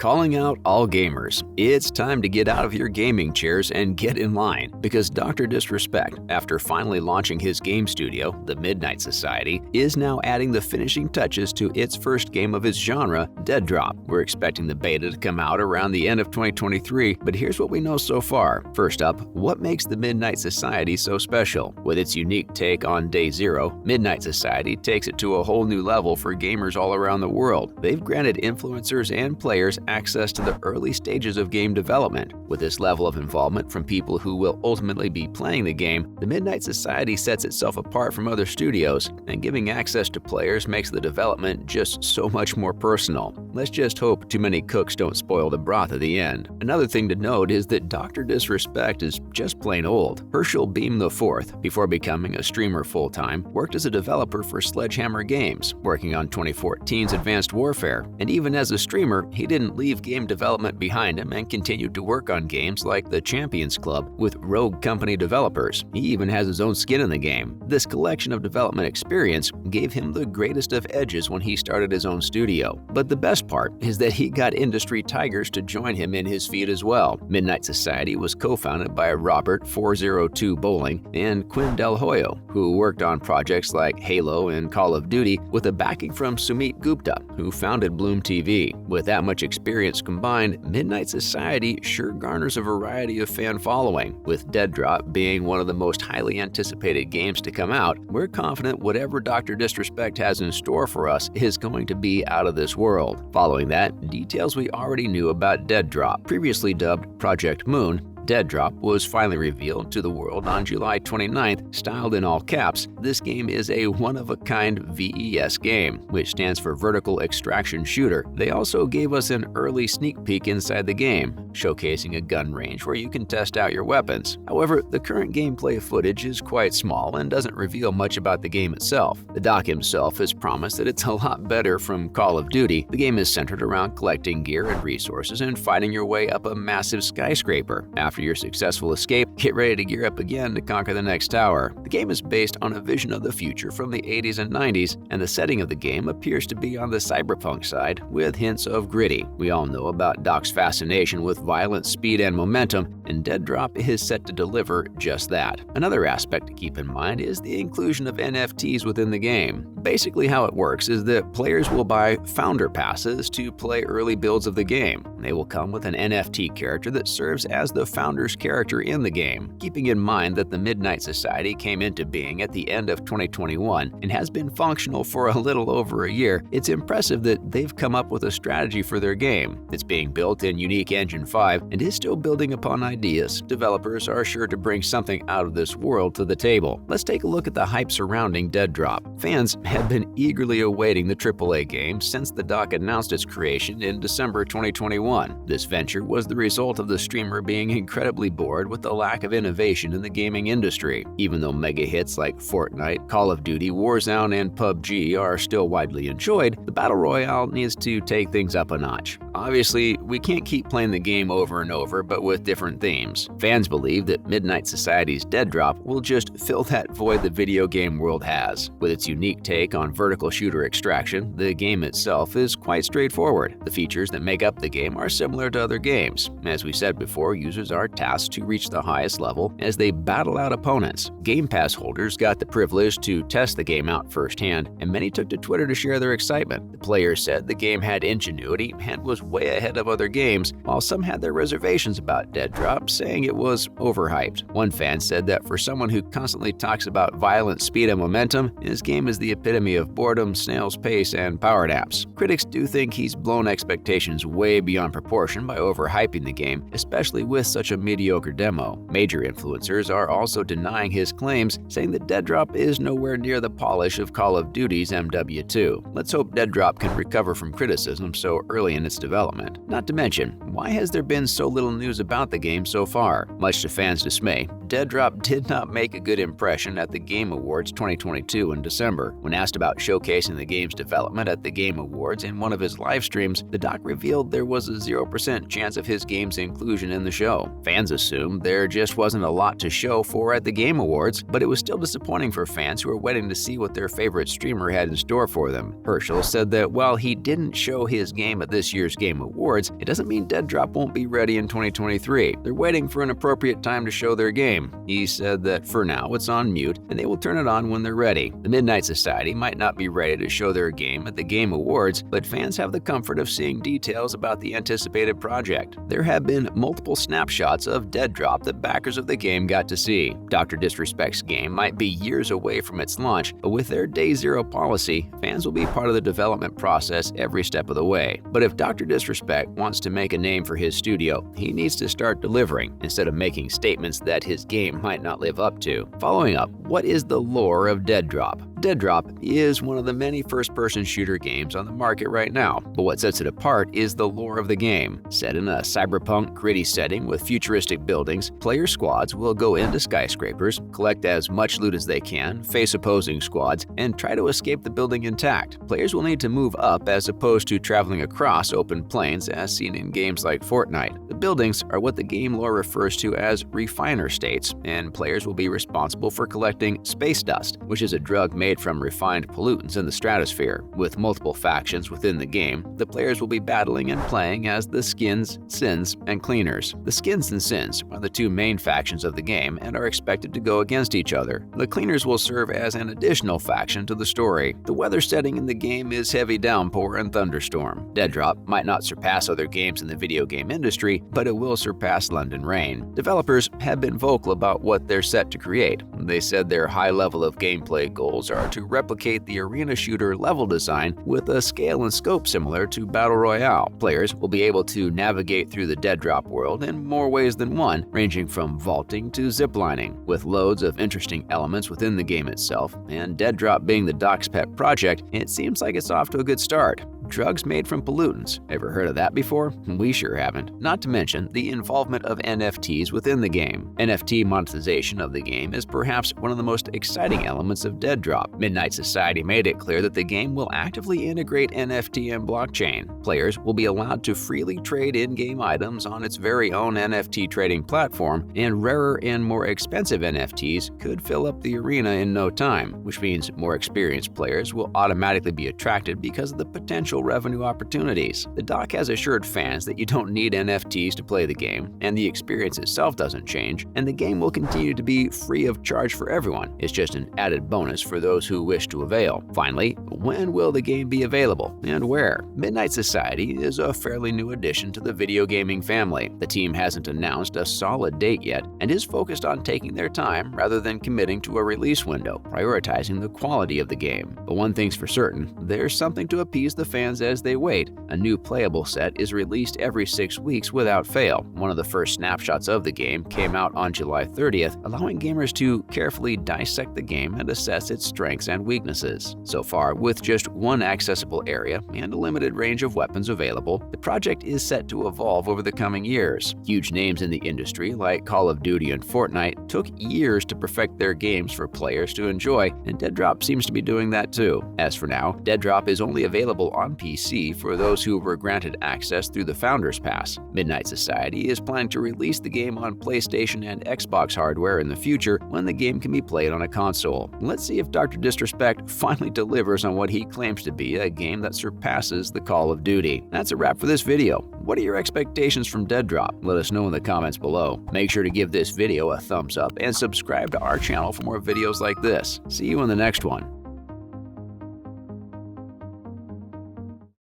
Calling out all gamers. It's time to get out of your gaming chairs and get in line, because Dr. Disrespect, after finally launching his game studio, the Midnight Society, is now adding the finishing touches to its first game of its genre, Deadrop. We're expecting the beta to come out around the end of 2023, but here's what we know so far. First up, what makes the Midnight Society so special? With its unique take on Day Zero, Midnight Society takes it to a whole new level for gamers all around the world. They've granted influencers and players access to the early stages of game development. With this level of involvement from people who will ultimately be playing the game, the Midnight Society sets itself apart from other studios, and giving access to players makes the development just so much more personal. Let's just hope too many cooks don't spoil the broth at the end. Another thing to note is that Dr. Disrespect is just plain old. Herschel Beam IV, before becoming a streamer full-time, worked as a developer for Sledgehammer Games, working on 2014's Advanced Warfare, and even as a streamer, he didn't leave game development behind him and continued to work on games like the Champions Club with Rogue Company developers. He even has his own skin in the game. This collection of development experience gave him the greatest of edges when he started his own studio. But the best part is that he got industry tigers to join him in his feat as well. Midnight Society was co-founded by Robert 402 Bowling and Quinn Del Hoyo, who worked on projects like Halo and Call of Duty with a backing from Sumit Gupta, who founded Bloom TV. With that much experience combined, Midnight Society sure garners a variety of fan following. With Deadrop being one of the most highly anticipated games to come out, we're confident whatever Dr. Disrespect has in store for us is going to be out of this world. Following that, details we already knew about Deadrop, previously dubbed Project Moon, Deadrop was finally revealed to the world on July 29th, styled in all caps. This game is a one-of-a-kind VES game, which stands for Vertical Extraction Shooter. They also gave us an early sneak peek inside the game, showcasing a gun range where you can test out your weapons. However, the current gameplay footage is quite small and doesn't reveal much about the game itself. The doc himself has promised that it's a lot better from Call of Duty. The game is centered around collecting gear and resources and fighting your way up a massive skyscraper. After your successful escape, get ready to gear up again to conquer the next tower. The game is based on a vision of the future from the 80s and 90s, and the setting of the game appears to be on the cyberpunk side, with hints of gritty. We all know about Doc's fascination with violence, speed, and momentum, and Deadrop is set to deliver just that. Another aspect to keep in mind is the inclusion of NFTs within the game. Basically, how it works is that players will buy founder passes to play early builds of the game. They will come with an NFT character that serves as the founder's character in the game. Keeping in mind that the Midnight Society came into being at the end of 2021 and has been functional for a little over a year, it's impressive that they've come up with a strategy for their game. It's being built in Unique Engine 5 and is still building upon ideas. Developers are sure to bring something out of this world to the table. Let's take a look at the hype surrounding Deadrop. Fans have been eagerly awaiting the AAA game since the doc announced its creation in December 2021. This venture was the result of the streamer being incredibly bored with the lack of innovation in the gaming industry. Even though mega hits like Fortnite, Call of Duty, Warzone, and PUBG are still widely enjoyed, the Battle Royale needs to take things up a notch. Obviously, we can't keep playing the game over and over, but with different themes. Fans believe that Midnight Society's Deadrop will just fill that void the video game world has. With its unique take on vertical shooter extraction, the game itself is quite straightforward. The features that make up the game are similar to other games. As we said before, users are tasked to reach the highest level as they battle out opponents. Game Pass holders got the privilege to test the game out firsthand, and many took to Twitter to share their excitement. The players said the game had ingenuity and was way ahead of other games, while some had their reservations about Deadrop, saying it was overhyped. One fan said that for someone who constantly talks about violence, speed, and momentum, his game is the epitome of boredom, snail's pace, and power naps. Critics do think he's blown expectations way beyond proportion by overhyping the game, especially with such a mediocre demo. Major influencers are also denying his claims, saying that Deadrop is nowhere near the polish of Call of Duty's MW2. Let's hope Deadrop can recover from criticism so early in its development. Not to mention, why has there been so little news about the game so far? Much to fans' dismay, Deadrop did not make a good impression at the Game Awards 2022 in December. When asked about showcasing the game's development at the Game Awards in one of his live streams, the doc revealed there was a 0% chance of his game's inclusion in the show. Fans assumed there just wasn't a lot to show for at the Game Awards, but it was still disappointing for fans who were waiting to see what their favorite streamer had in store for them. Herschel said that while he didn't show his game at this year's Game Awards, it doesn't mean deadrop won't be ready in 2023. They're waiting for an appropriate time to show their game. He said that for now it's on mute and they will turn it on when they're ready. The Midnight Society might not be ready to show their game at the Game Awards, but fans have the comfort of seeing details about the anticipated project. There have been multiple snapshots of deadrop that backers of the game got to see. Dr. Disrespect's game might be years away from its launch, but with their Day Zero policy, fans will be part of the development process every step of the way. But if Dr. Disrespect wants to make a name for his studio, he needs to start delivering instead of making statements that his game might not live up to. Following up, what is the lore of deadrop? Deadrop is one of the many first-person shooter games on the market right now, but what sets it apart is the lore of the game. Set in a cyberpunk, gritty setting with futuristic buildings, player squads will go into skyscrapers, collect as much loot as they can, face opposing squads, and try to escape the building intact. Players will need to move up as opposed to traveling across open plains as seen in games like Fortnite. The buildings are what the game lore refers to as refiner states, and players will be responsible for collecting space dust, which is a drug made from refined pollutants in the stratosphere. With multiple factions within the game, the players will be battling and playing as the Skins, Sins, and Cleaners. The Skins and Sins are the two main factions of the game and are expected to go against each other. The Cleaners will serve as an additional faction to the story. The weather setting in the game is heavy downpour and thunderstorm. Deadrop might not surpass other games in the video game industry, but it will surpass London Rain. Developers have been vocal about what they're set to create. They said their high level of gameplay goals are to replicate the arena shooter level design with a scale and scope similar to Battle Royale. Players will be able to navigate through the deadrop world in more ways than one, ranging from vaulting to ziplining, with loads of interesting elements within the game itself, and deadrop being the Doc's pet project, it seems like it's off to a good start. Drugs made from pollutants. Ever heard of that before? We sure haven't. Not to mention the involvement of NFTs within the game. NFT monetization of the game is perhaps one of the most exciting elements of deadrop. Midnight Society made it clear that the game will actively integrate NFT and blockchain. Players will be allowed to freely trade in-game items on its very own NFT trading platform, and rarer and more expensive NFTs could fill up the arena in no time, which means more experienced players will automatically be attracted because of the potential revenue opportunities. The doc has assured fans that you don't need NFTs to play the game, and the experience itself doesn't change, and the game will continue to be free of charge for everyone. It's just an added bonus for those who wish to avail. Finally, when will the game be available, and where? Midnight Society is a fairly new addition to the video gaming family. The team hasn't announced a solid date yet, and is focused on taking their time rather than committing to a release window, prioritizing the quality of the game. But one thing's for certain, there's something to appease the fans as they wait. A new playable set is released every 6 weeks without fail. One of the first snapshots of the game came out on July 30th, allowing gamers to carefully dissect the game and assess its strengths and weaknesses. So far, with just one accessible area and a limited range of weapons available, the project is set to evolve over the coming years. Huge names in the industry like Call of Duty and Fortnite took years to perfect their games for players to enjoy, and Deadrop seems to be doing that too. As for now, Deadrop is only available on PC for those who were granted access through the Founders Pass. Midnight Society is planning to release the game on PlayStation and Xbox hardware in the future when the game can be played on a console. Let's see if Dr. Disrespect finally delivers on what he claims to be a game that surpasses the Call of Duty. That's a wrap for this video. What are your expectations from Deadrop? Let us know in the comments below. Make sure to give this video a thumbs up and subscribe to our channel for more videos like this. See you in the next one.